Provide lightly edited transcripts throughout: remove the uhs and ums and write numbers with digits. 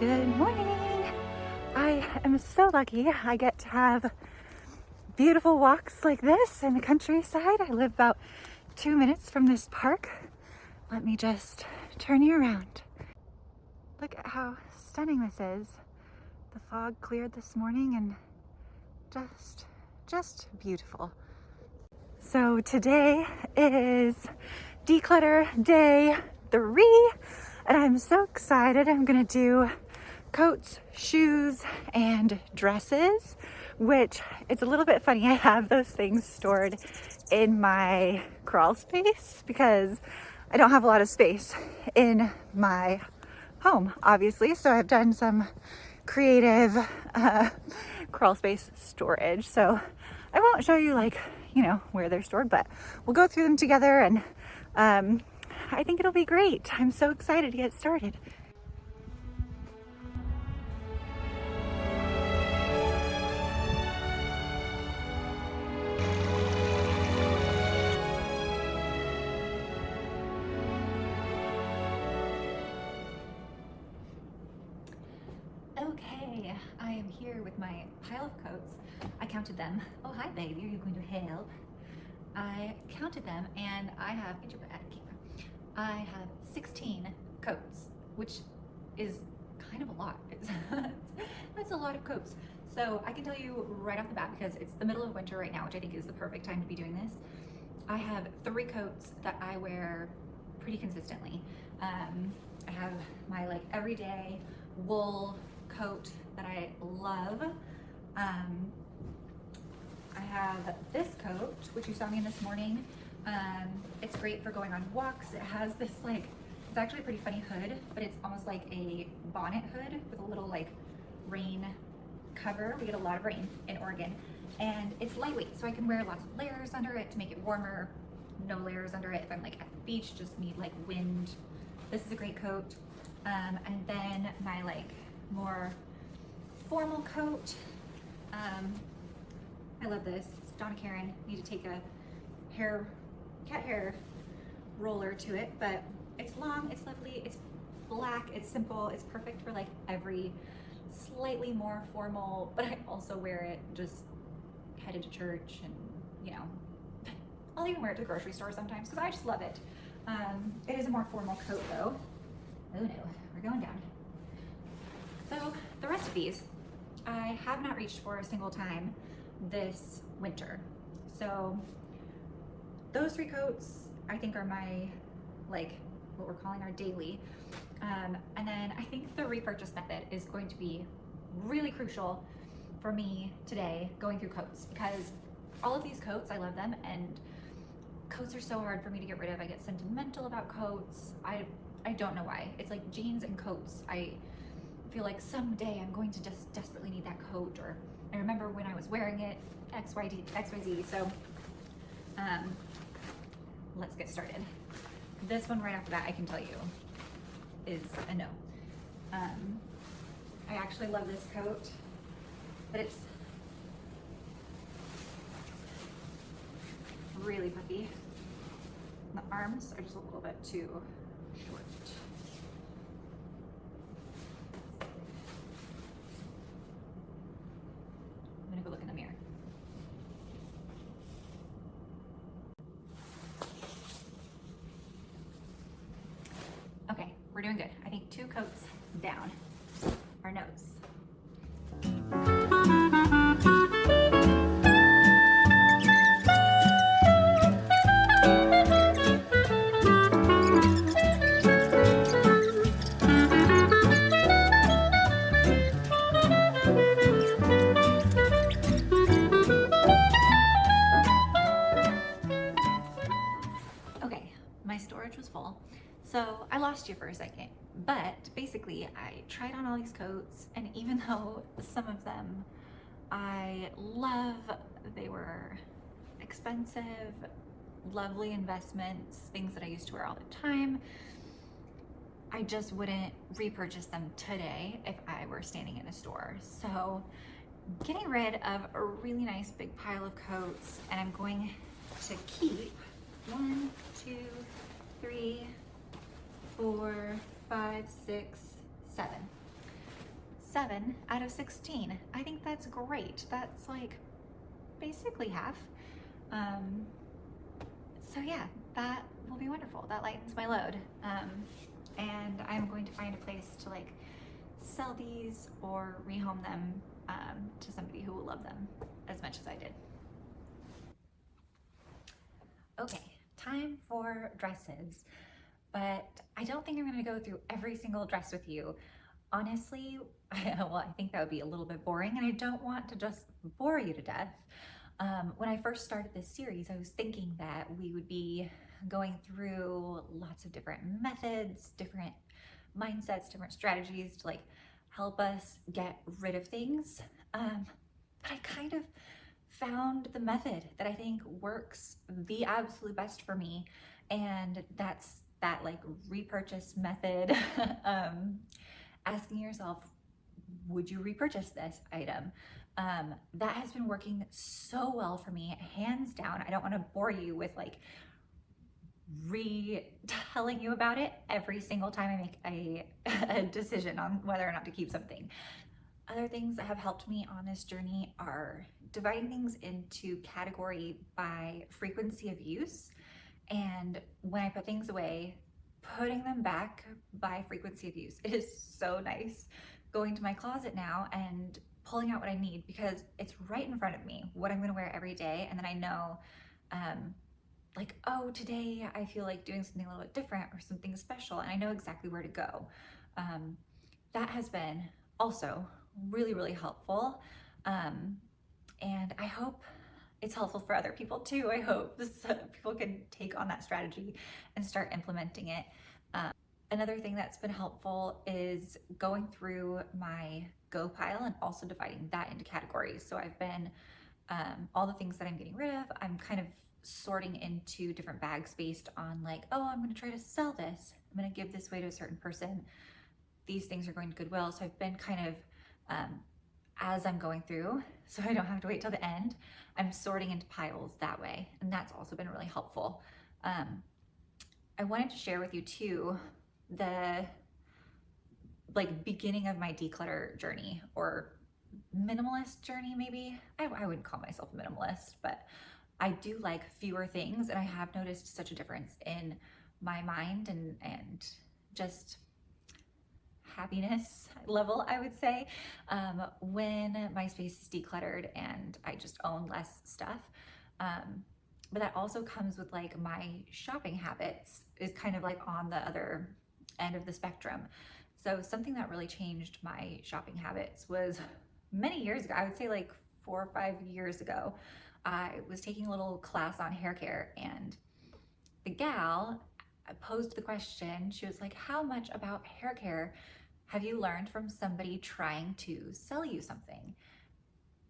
Good morning. I am so lucky I get to have beautiful walks like this in the countryside. I live about 2 minutes from this park. Let me just turn you around. Look at how stunning this is. The fog cleared this morning and just beautiful. So today is declutter day 3 and I'm so excited. I'm gonna do coats, shoes, and dresses, which it's a little bit funny. I have those things stored in my crawl space because I don't have a lot of space in my home, obviously. So I've done some creative crawl space storage. So I won't show you where they're stored, but we'll go through them together and I think it'll be great. I'm so excited to get started. Okay, I am here with my pile of coats. I counted them. Oh, hi baby, are you going to help? I counted them and I have 16 coats, which is kind of a lot. That's a lot of coats. So I can tell you right off the bat, because it's the middle of winter right now, which I think is the perfect time to be doing this. I have 3 coats that I wear pretty consistently. I have my everyday wool coat that I love. I have this coat, which you saw me in this morning. It's great for going on walks. It has this it's actually a pretty funny hood, but it's almost like a bonnet hood with a little rain cover. We get a lot of rain in Oregon, and it's lightweight, so I can wear lots of layers under it to make it warmer. No layers under it if I'm at the beach, just need wind. This is a great coat. And then my more formal coat. I love this. It's Donna Karen. Need to take a cat hair roller to it, but it's long, it's lovely, it's black, it's simple, it's perfect for every slightly more formal, but I also wear it just headed to church, and I'll even wear it to the grocery store sometimes because I just love it. It is a more formal coat though. Oh no, we're going down. So the rest of these, I have not reached for a single time this winter. So those 3 coats I think are my what we're calling our daily. And then I think the repurchase method is going to be really crucial for me today going through coats, because all of these coats, I love them, and coats are so hard for me to get rid of. I get sentimental about coats. I don't know why. It's like jeans and coats. I feel like someday I'm going to just desperately need that coat, or I remember when I was wearing it, XYZ. So let's get started. This one right off the bat, I can tell you, is a no. I actually love this coat, but it's really puffy. The arms are just a little bit too short. I'm gonna go look in the mirror. Okay, we're doing good. I think 2 coats down. Our nose. Okay, my storage was full. So I lost you for a second, but basically I tried on all these coats, and even though some of them I love, they were expensive, lovely investments, things that I used to wear all the time, I just wouldn't repurchase them today if I were standing in a store. So getting rid of a really nice big pile of coats, and I'm going to keep 1, 2, 3, 4, 5, 6, 7. 7 out of 16. I think that's great. That's like basically half. Um, so yeah, that will be wonderful. That lightens my load. And I'm going to find a place to like sell these or rehome them to somebody who will love them as much as I did. Okay, time for dresses. But I don't think I'm gonna go through every single dress with you. Honestly, well, I think that would be a little bit boring, and I don't want to just bore you to death. When I first started this series, I was thinking that we would be going through lots of different methods, different mindsets, different strategies to like help us get rid of things. But I kind of found the method that I think works the absolute best for me, and that's that like repurchase method. Asking yourself, would you repurchase this item? That has been working so well for me, hands down. I don't want to bore you with like retelling you about it every single time I make a decision on whether or not to keep something. Other things that have helped me on this journey are dividing things into category by frequency of use. And when I put things away, putting them back by frequency of use. It is so nice going to my closet now and pulling out what I need because it's right in front of me, what I'm gonna wear every day. And then I know, like, oh, today I feel like doing something a little bit different or something special, and I know exactly where to go. That has been also really, really helpful. And I hope it's helpful for other people too. I hope people can take on that strategy and start implementing it. Another thing that's been helpful is going through my go pile and also dividing that into categories. So I've been, all the things that I'm getting rid of, I'm kind of sorting into different bags based on like, oh, I'm gonna try to sell this. I'm gonna give this away to a certain person. These things are going to Goodwill. So I've been kind of, as I'm going through, so I don't have to wait till the end, I'm sorting into piles that way. And that's also been really helpful. I wanted to share with you too, the like beginning of my declutter journey or minimalist journey, maybe. I wouldn't call myself a minimalist, but I do like fewer things, and I have noticed such a difference in my mind and just happiness level, I would say, when my space is decluttered and I just own less stuff. But that also comes with like my shopping habits is kind of like on the other end of the spectrum. So something that really changed my shopping habits was many years ago, I would say like 4 or 5 years ago, I was taking a little class on hair care, and the gal posed the question. She was like, how much about hair care have you learned from somebody trying to sell you something?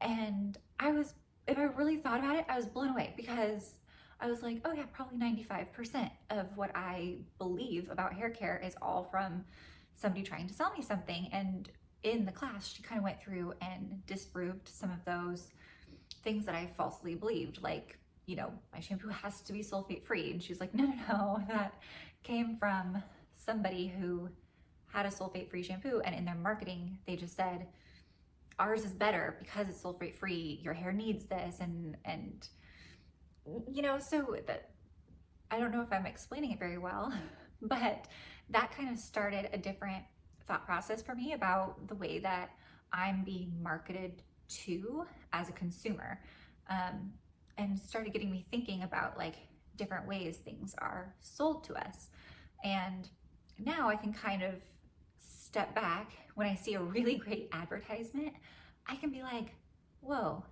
And if I really thought about it, I was blown away because I was like, oh yeah, probably 95% of what I believe about hair care is all from somebody trying to sell me something. And in the class, she kind of went through and disproved some of those things that I falsely believed, like, you know, my shampoo has to be sulfate free. And she's like, no, that came from somebody who had a sulfate free shampoo, and in their marketing, they just said, ours is better because it's sulfate free, your hair needs this, and you know, so that, I don't know if I'm explaining it very well, but that kind of started a different thought process for me about the way that I'm being marketed to as a consumer, and started getting me thinking about like different ways things are sold to us. And now I can kind of step back when I see a really great advertisement. I can be like, whoa,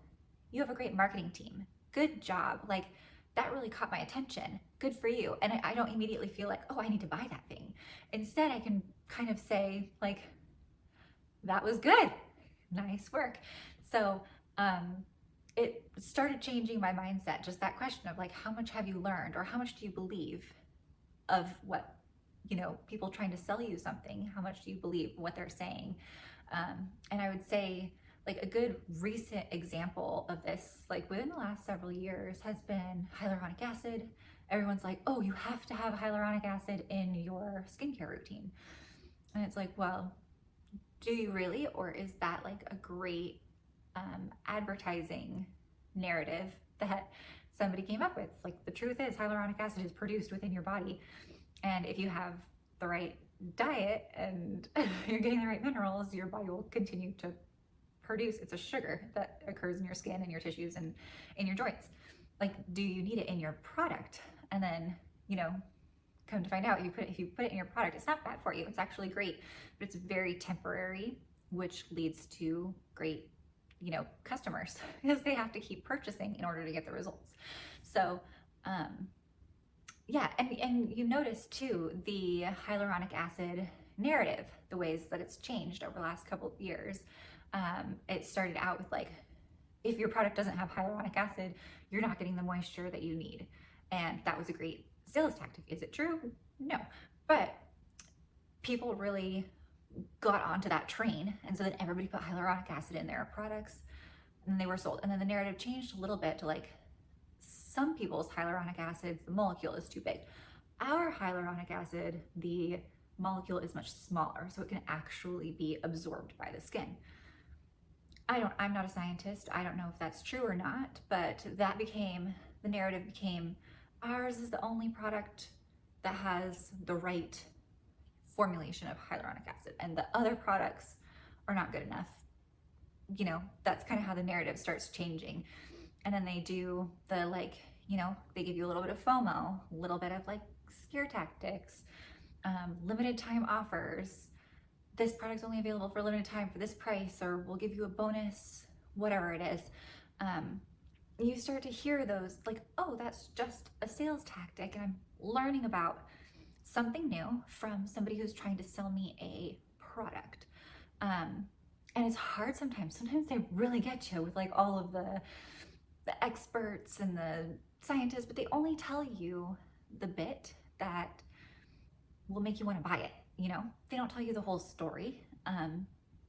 you have a great marketing team. Good job. Like, that really caught my attention. Good for you. And I don't immediately feel like, oh, I need to buy that thing. Instead, I can kind of say like, that was good. Nice work. So it started changing my mindset. Just that question of like, how much have you learned, or how much do you believe of what, you know, people trying to sell you something? How much do you believe what they're saying? And I would say like a good recent example of this, like within the last several years, has been hyaluronic acid. Everyone's like, oh, you have to have hyaluronic acid in your skincare routine. And it's like, well, do you really? Or is that like a great advertising narrative that somebody came up with? Like, the truth is, hyaluronic acid is produced within your body. And if you have the right diet and you're getting the right minerals, your body will continue to produce. It's a sugar that occurs in your skin and your tissues and in your joints. Like, do you need it in your product? And then, come to find out, if you put it in your product, it's not bad for you. It's actually great, but it's very temporary, which leads to great, customers, because they have to keep purchasing in order to get the results. So, yeah, and you notice too the hyaluronic acid narrative, the ways that it's changed over the last couple of years. It started out with like, if your product doesn't have hyaluronic acid, you're not getting the moisture that you need. And that was a great sales tactic. Is it true? No. But people really got onto that train. And so then everybody put hyaluronic acid in their products and they were sold. And then the narrative changed a little bit to like, some people's hyaluronic acid, the molecule is too big. Our hyaluronic acid, the molecule is much smaller, so it can actually be absorbed by the skin. I'm not a scientist. I don't know if that's true or not, but the narrative became, ours is the only product that has the right formulation of hyaluronic acid, and the other products are not good enough. That's kind of how the narrative starts changing. And then they do the like, they give you a little bit of FOMO, a little bit of like scare tactics, limited time offers. This product's only available for a limited time for this price, or we'll give you a bonus, whatever it is. You start to hear those like, oh, that's just a sales tactic, and I'm learning about something new from somebody who's trying to sell me a product. And it's hard sometimes. Sometimes they really get you with like all of the experts and the scientists, but they only tell you the bit that will make you want to buy it. They don't tell you the whole story.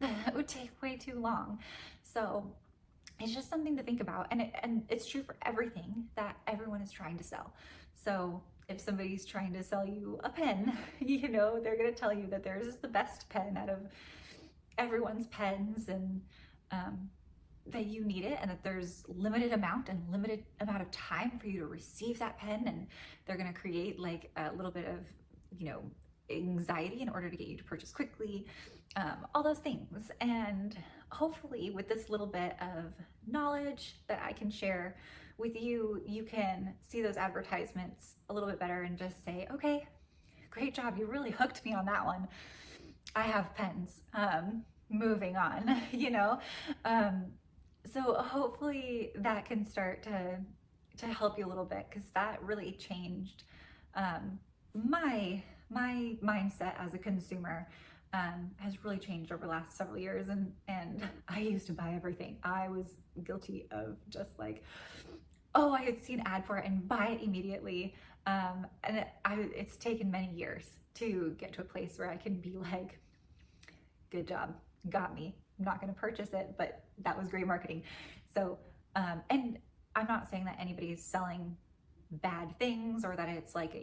It would take way too long. So it's just something to think about. And it's true for everything that everyone is trying to sell. So if somebody's trying to sell you a pen, they're going to tell you that theirs is the best pen out of everyone's pens, and that you need it, and that there's limited amount of time for you to receive that pen, and they're going to create like a little bit of anxiety in order to get you to purchase quickly, all those things. And hopefully with this little bit of knowledge that I can share with you, you can see those advertisements a little bit better and just say, okay, great job, you really hooked me on that one. I have pens. Moving on, so hopefully that can start to help you a little bit, because that really changed my mindset as a consumer. Has really changed over the last several years, and I used to buy everything. I was guilty of just like, oh, I had seen an ad for it and buy it immediately, and it's taken many years to get to a place where I can be like, good job, got me. I'm not going to purchase it, but that was great marketing. So, and I'm not saying that anybody's selling bad things, or that it's like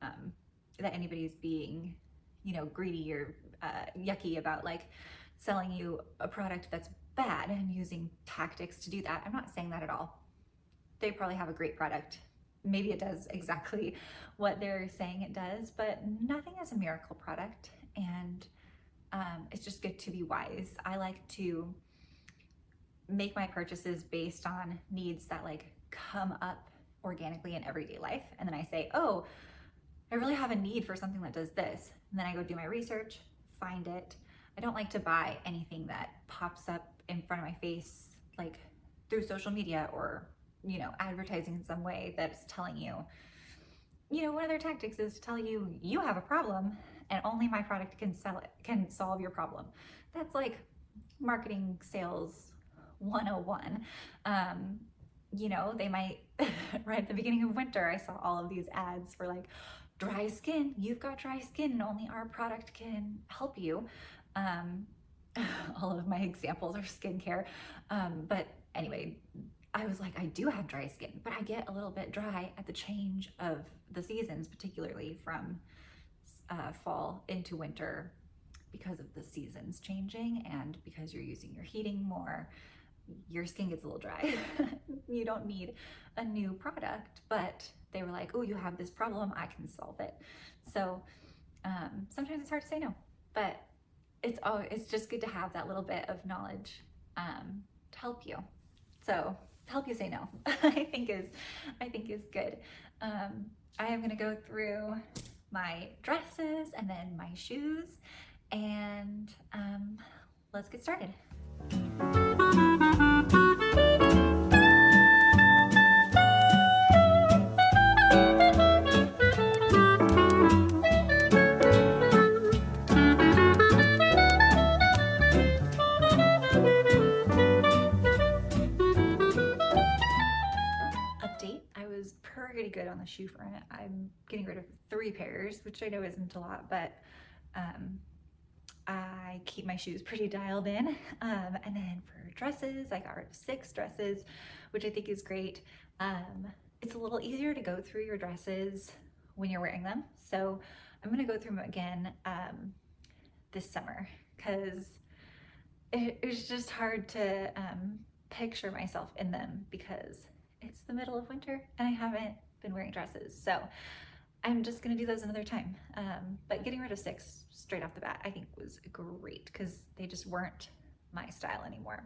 that anybody's being, greedy or yucky about like selling you a product that's bad and using tactics to do that. I'm not saying that at all. They probably have a great product. Maybe it does exactly what they're saying it does, but nothing is a miracle product. And it's just good to be wise. I like to make my purchases based on needs that like come up organically in everyday life. And then I say, oh, I really have a need for something that does this. And then I go do my research, find it. I don't like to buy anything that pops up in front of my face, like through social media or, advertising in some way that's telling you, one of their tactics is to tell you, you have a problem and only my product can solve your problem. That's like marketing sales 101. They might, right at the beginning of winter, I saw all of these ads for like, dry skin, you've got dry skin and only our product can help you. All of my examples are skincare. But anyway, I was like, I do have dry skin, but I get a little bit dry at the change of the seasons, particularly from fall into winter, because of the seasons changing and because you're using your heating more, your skin gets a little dry. You don't need a new product, but they were like, oh, you have this problem, I can solve it. So sometimes it's hard to say no, but it's just good to have that little bit of knowledge to help you. So help you say no, I think is good. I am gonna go through my dresses and then my shoes, and let's get started. Update, I was pretty good on the shoe front. I'm getting rid of 3 pairs, which I know isn't a lot, but I keep my shoes pretty dialed in. And then for dresses, I got rid of 6 dresses, which I think is great. It's a little easier to go through your dresses when you're wearing them. So I'm gonna go through them again this summer, because it was just hard to picture myself in them because it's the middle of winter and I haven't been wearing dresses. So I'm just gonna do those another time. But getting rid of 6 straight off the bat, I think was great because they just weren't my style anymore.